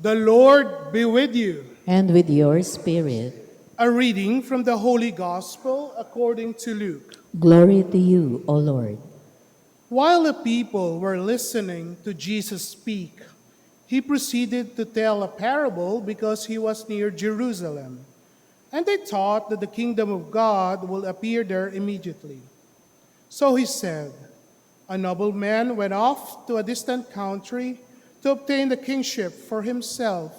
The Lord be with you. And with your spirit. A reading from the Holy Gospel according to Luke. Glory to you, O Lord. While the people were listening to Jesus speak, he proceeded to tell a parable because he was near Jerusalem. And they thought that the kingdom of God will appear there immediately. So he said, a nobleman went off to a distant country to obtain the kingship for himself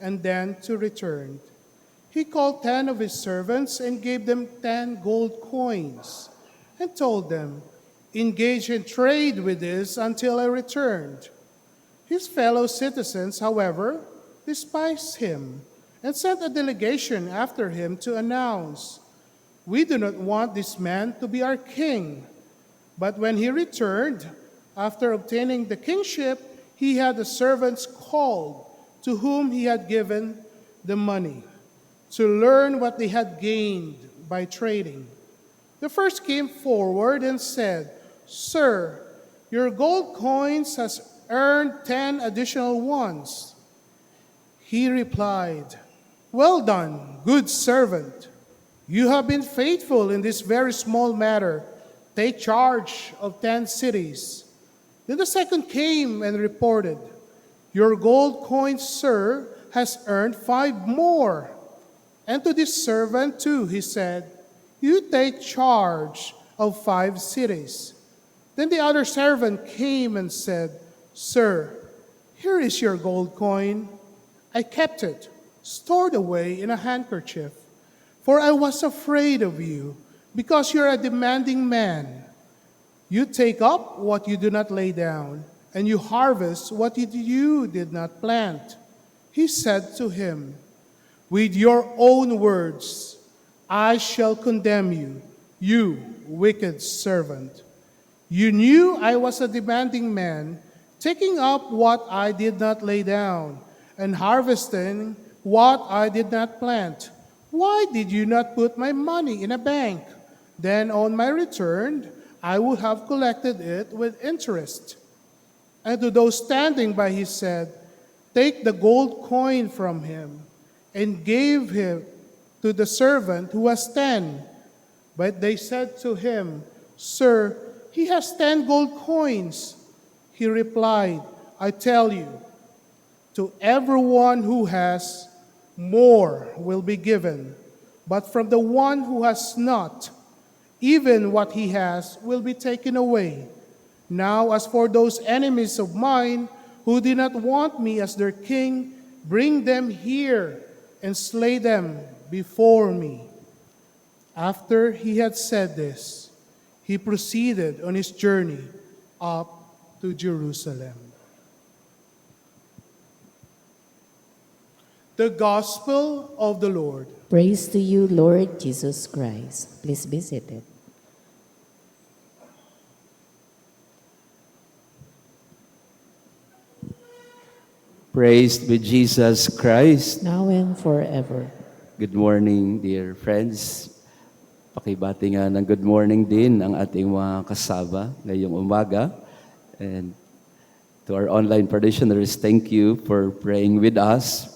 and then to return. He called 10 of his servants and gave them 10 gold coins and told them, engage in trade with this until I returned. His fellow citizens, however, despised him and sent a delegation after him to announce, we do not want this man to be our king. But when he returned, after obtaining the kingship, he had the servants called to whom he had given the money to learn what they had gained by trading. The first came forward and said, Sir, your gold coins has earned 10 additional ones. He replied, well done, good servant. You have been faithful in this very small matter. Take charge of 10 cities. Then the second came and reported, your gold coin, sir, has earned 5 more. And to this servant too, he said, you take charge of 5 cities. Then the other servant came and said, sir, here is your gold coin. I kept it, stored away in a handkerchief, for I was afraid of you, because you're a demanding man. You take up what you do not lay down, and you harvest what you did not plant. He said to him, with your own words, I shall condemn you, you wicked servant. You knew I was a demanding man, taking up what I did not lay down, and harvesting what I did not plant. Why did you not put my money in a bank? Then on my return, I would have collected it with interest. And to those standing by he said, take the gold coin from him, and gave him to the servant who has 10. But they said to him, Sir, he has 10 gold coins. He replied, I tell you, to everyone who has, more will be given. But from the one who has not, even what he has will be taken away. Now, as for those enemies of mine who did not want me as their king, bring them here and slay them before me. After he had said this, he proceeded on his journey up to Jerusalem. The Gospel of the Lord. Praise to you, Lord Jesus Christ. Please be seated. Praise be Jesus Christ. Now and forever. Good morning, dear friends. Pakibati nga ng good morning din ang ating mga kasaba ngayong umaga. And to our online parishioners, thank you for praying with us.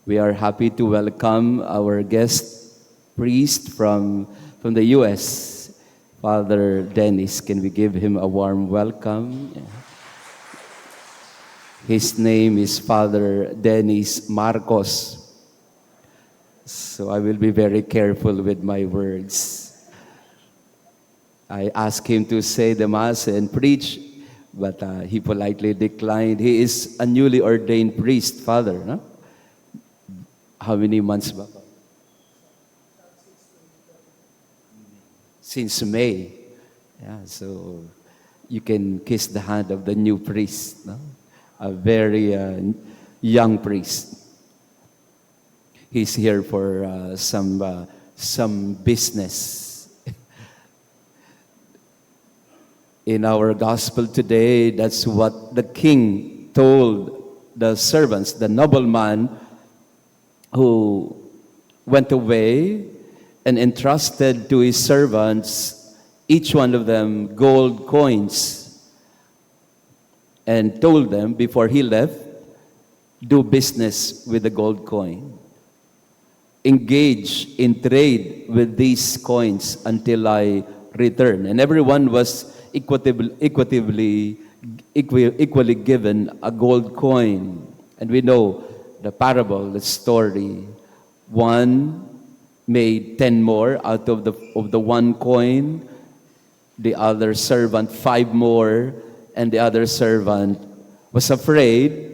We are happy to welcome our guest priest from the U.S., Father Dennis. Can we give him a warm welcome? His name is Father Dennis Marcos. So I will be very careful with my words. I asked him to say the Mass and preach, but he politely declined. He is a newly ordained priest, Father. No? How many months ba? Since May. Yeah, so you can kiss the hand of the new priest. No? A very young priest. He's here for some business. In our gospel today, that's what the king told the servants, the nobleman who went away and entrusted to his servants, each one of them, gold coins, and told them before he left do business with the gold coin. Engage in trade with these coins until I return. And everyone was equally given a gold coin. And we know the parable, the story. One made 10 more out of the one coin. The other servant 5 more. And the other servant was afraid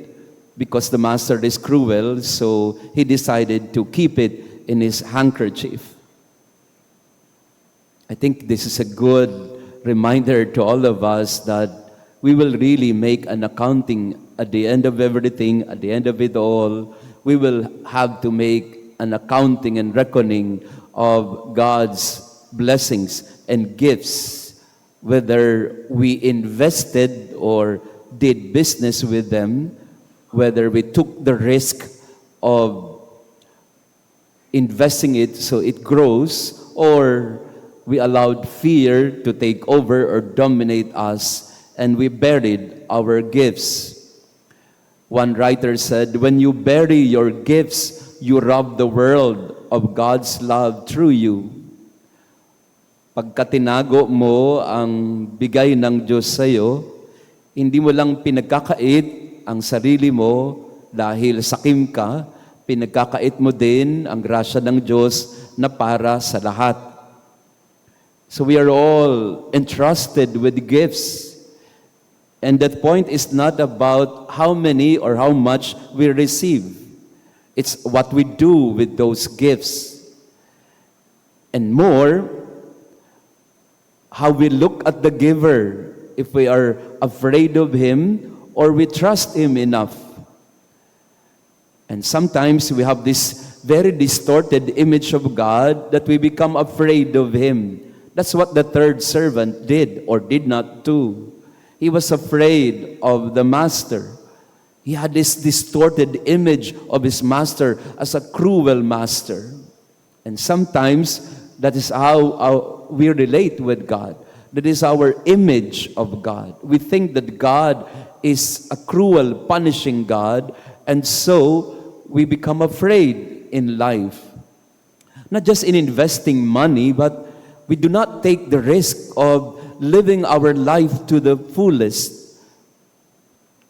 because the master is cruel, so he decided to keep it in his handkerchief. I think this is a good reminder to all of us that we will really make an accounting at the end of everything, at the end of it all. We will have to make an accounting and reckoning of God's blessings and gifts, whether we invested or did business with them, whether we took the risk of investing it so it grows, or we allowed fear to take over or dominate us, and we buried our gifts. One writer said, when you bury your gifts, you rob the world of God's love through you. Pagka tinago mo ang bigay ng Diyos sa'yo, hindi mo lang pinagkakait ang sarili mo dahil sakim ka, pinagkakait mo din ang grasya ng Diyos na para sa lahat. So we are all entrusted with gifts. And that point is not about how many or how much we receive. It's what we do with those gifts. And more, how we look at the giver, if we are afraid of him or we trust him enough. And sometimes we have this very distorted image of God that we become afraid of him. That's what the third servant did or did not do. He was afraid of the master. He had this distorted image of his master as a cruel master. And sometimes that is how we relate with God. That is our image of God. We think that God is a cruel, punishing God, and so we become afraid in life. Not just in investing money, but we do not take the risk of living our life to the fullest.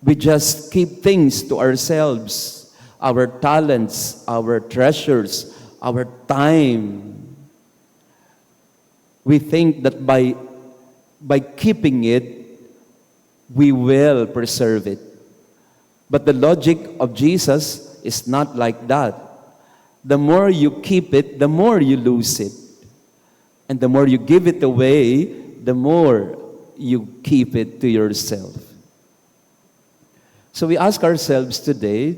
We just keep things to ourselves, our talents, our treasures, our time. We think that by keeping it, we will preserve it. But the logic of Jesus is not like that. The more you keep it, the more you lose it. And the more you give it away, the more you keep it to yourself. So we ask ourselves today,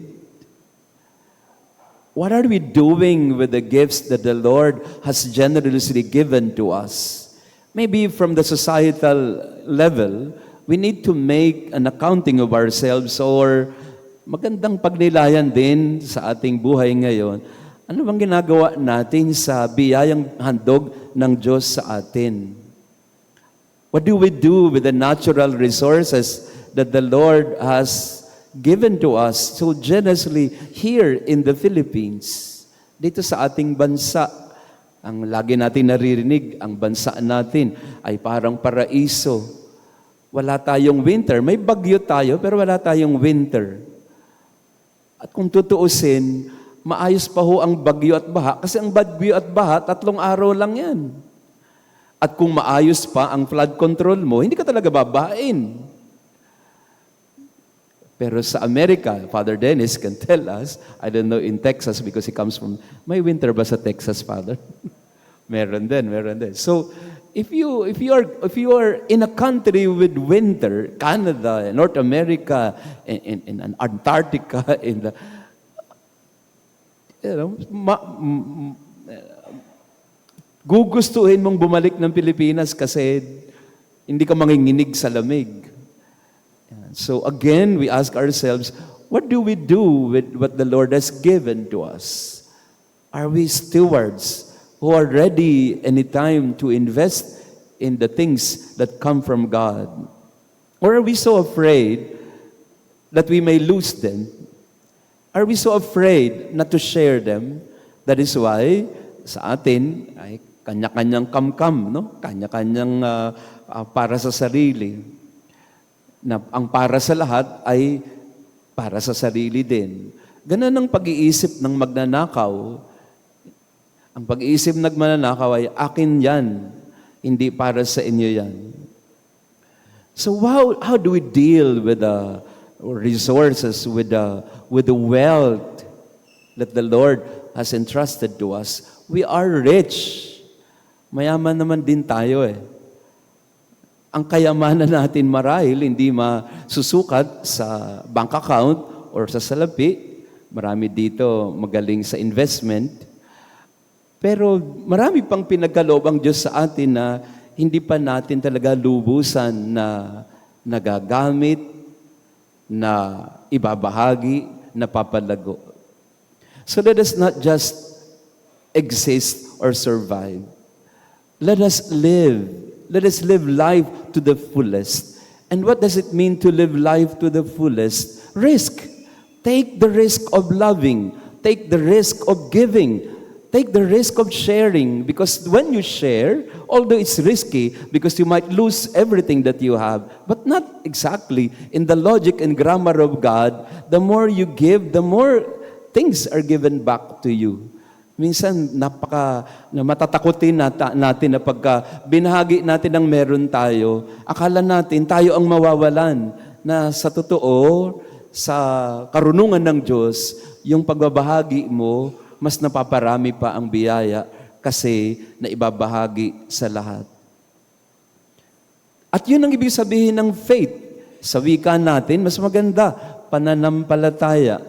what are we doing with the gifts that the Lord has generously given to us? Maybe from the societal level, we need to make an accounting of ourselves, or magandang pagnilayan din sa ating buhay ngayon. Ano bang ginagawa natin sa biyayang handog ng Diyos sa atin? What do we do with the natural resources that the Lord has given to us so generously here in the Philippines? Dito sa ating bansa, ang lagi natin naririnig, ang bansa natin ay parang paraiso. Wala tayong winter. May bagyo tayo, pero wala tayong winter. At kung tutuusin, maayos pa ho ang bagyo at baha, kasi ang bagyo at baha, 3 araw lang yan. At kung maayos pa ang flood control mo, hindi ka talaga babain. Pero sa Amerika, Father Dennis can tell us, I don't know in Texas because he comes from, may winter ba sa Texas, Father? meron din. So, if you are in a country with winter, Canada, North America, in Antarctica, in the gugustuhin mong bumalik ng Pilipinas kasi hindi ka manginginig sa lamig. So again, we ask ourselves, what do we do with what the Lord has given to us? Are we stewards who are ready anytime to invest in the things that come from God? Or are we so afraid that we may lose them? Are we so afraid not to share them? That is why sa atin ay kanya-kanyang kamkam, no? Kanya-kanyang para sa sarili. Na ang para sa lahat ay para sa sarili din. Ganun ang pag-iisip ng magnanakaw. Ang pag-iisip ng magnanakaw ay akin yan, hindi para sa inyo yan. So how do we deal with the resources, with the wealth that the Lord has entrusted to us? We are rich. Mayaman naman din tayo eh. Ang kayamanan natin marahil hindi masusukat sa bank account or sa salapi. Marami dito magaling sa investment. Pero marami pang pinagkaloob ang Diyos sa atin na hindi pa natin talaga lubusan na nagagamit, na ibabahagi, na papalago. So let us not just exist or survive. Let us live. Let us live life to the fullest. And what does it mean to live life to the fullest? Risk. Take the risk of loving. Take the risk of giving. Take the risk of sharing, because when you share, although it's risky, because you might lose everything that you have, but not exactly. In the logic and grammar of God, the more you give, the more things are given back to you. Minsan, matatakotin natin na pagka binahagi natin ang meron tayo, akala natin tayo ang mawawalan, na sa totoo, sa karunungan ng Diyos, yung pagbabahagi mo, mas napaparami pa ang biyaya kasi naibabahagi sa lahat. At yun ang ibig sabihin ng faith. Sa wika natin, mas maganda, pananampalataya.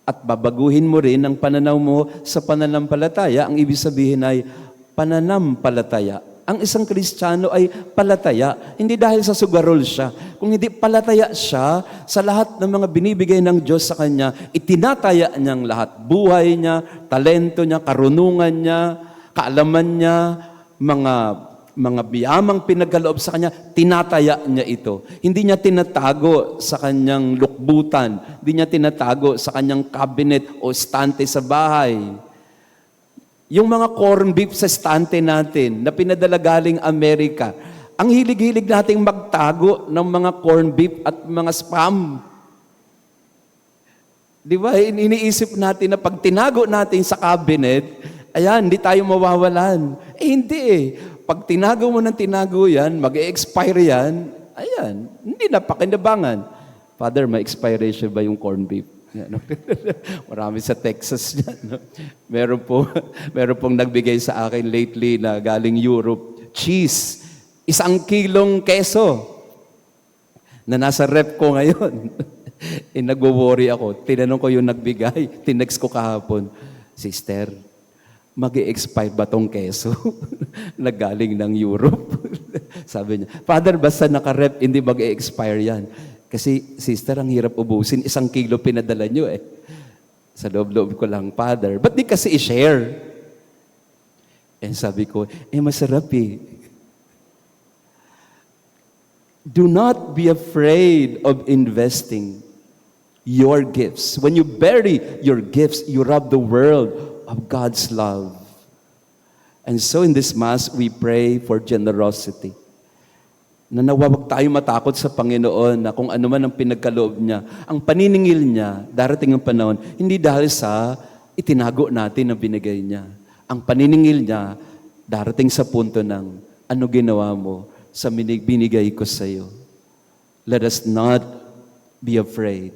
At babaguhin mo rin ang pananaw mo sa pananampalataya. Ang ibig sabihin ay pananampalataya. Ang isang Kristiyano ay palataya, hindi dahil sa sugarol siya. Kung hindi palataya siya, sa lahat ng mga binibigay ng Diyos sa kanya, itinataya niyang lahat. Buhay niya, talento niya, karunungan niya, kaalaman niya, mga biyamang pinagkaloob sa kanya, tinataya niya ito. Hindi niya tinatago sa kanyang lukbutan, hindi niya tinatago sa kanyang cabinet o estante sa bahay. Yung mga corn beef sa estante natin na pinadala galing Amerika, ang hilig-hilig nating magtago ng mga corn beef at mga spam. Di ba? Iniisip natin na pag tinago natin sa cabinet, ayan, hindi tayo mawawalan. Hindi eh. Pag tinago mo ng tinago yan, mag-expire yan, ayan, hindi na pakinabangan. Father, may expiration ba yung corn beef? Marami sa Texas yan. No? Meron pong nagbigay sa akin lately na galing Europe. Cheese. 1 kilong keso na nasa rep ko ngayon. Nagwo-worry ako. Tinanong ko yung nagbigay. Tinext ko kahapon. Sister, mag-i-expire ba tong keso na galing ng Europe? Sabi niya, Father, basta naka-rep, hindi mag-i-expire yan. Kasi, sister, ang hirap ubusin. 1 kilo pinadala nyo eh. Sa loob-loob ko lang, Father. Ba't di kasi i-share? And sabi ko, masarap eh. Do not be afraid of investing your gifts. When you bury your gifts, you rob the world of God's love. And so in this Mass, we pray for generosity. Na nawawag tayo matakot sa Panginoon na kung ano man ang pinagkaloob niya, ang paniningil niya, darating ang panahon, hindi dahil sa itinago natin ang binigay niya. Ang paniningil niya, darating sa punto ng, ano ginawa mo sa binigay ko sa iyo. Let us not be afraid.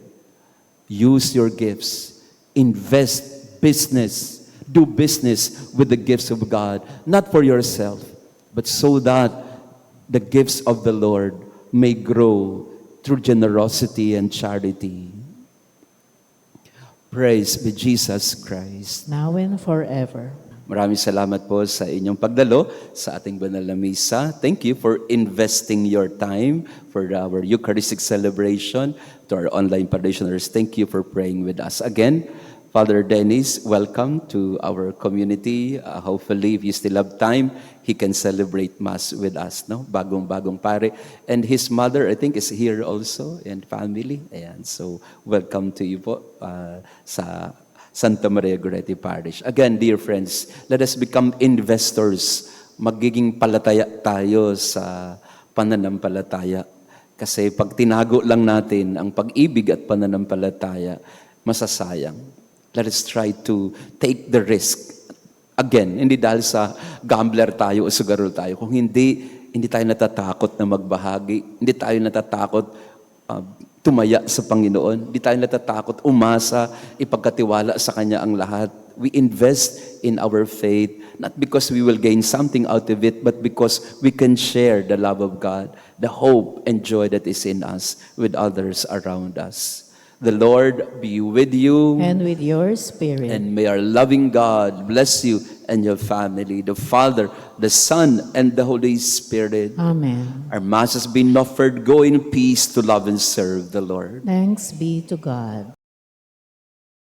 Use your gifts. Invest business. Do business with the gifts of God. Not for yourself, but so that the gifts of the Lord may grow through generosity and charity. Praise be Jesus Christ. Now and forever. Maraming salamat po sa inyong pagdalo sa ating banal na misa. Thank you for investing your time for our Eucharistic celebration. To our online parishioners, thank you for praying with us. Again, Father Dennis, welcome to our community. Hopefully, if you still have time, he can celebrate Mass with us, no? Bagong-bagong pare. And his mother, I think, is here also, and family. Ayan, so welcome to you po sa Santa Maria Goretti Parish. Again, dear friends, let us become investors. Magiging palataya tayo sa pananampalataya. Kasi pag tinago lang natin ang pag-ibig at pananampalataya, masasayang. Let us try to take the risk. Again, hindi dahil sa gambler tayo o sugarol tayo. Kung hindi tayo natatakot na magbahagi. Hindi tayo natatakot tumaya sa Panginoon. Hindi tayo natatakot umasa, ipagkatiwala sa Kanya ang lahat. We invest in our faith, not because we will gain something out of it, but because we can share the love of God, the hope and joy that is in us with others around us. The Lord be with you. And with your spirit. And may our loving God bless you and your family, the Father, the Son, and the Holy Spirit. Amen. Our Mass has been offered. Go in peace to love and serve the Lord. Thanks be to God.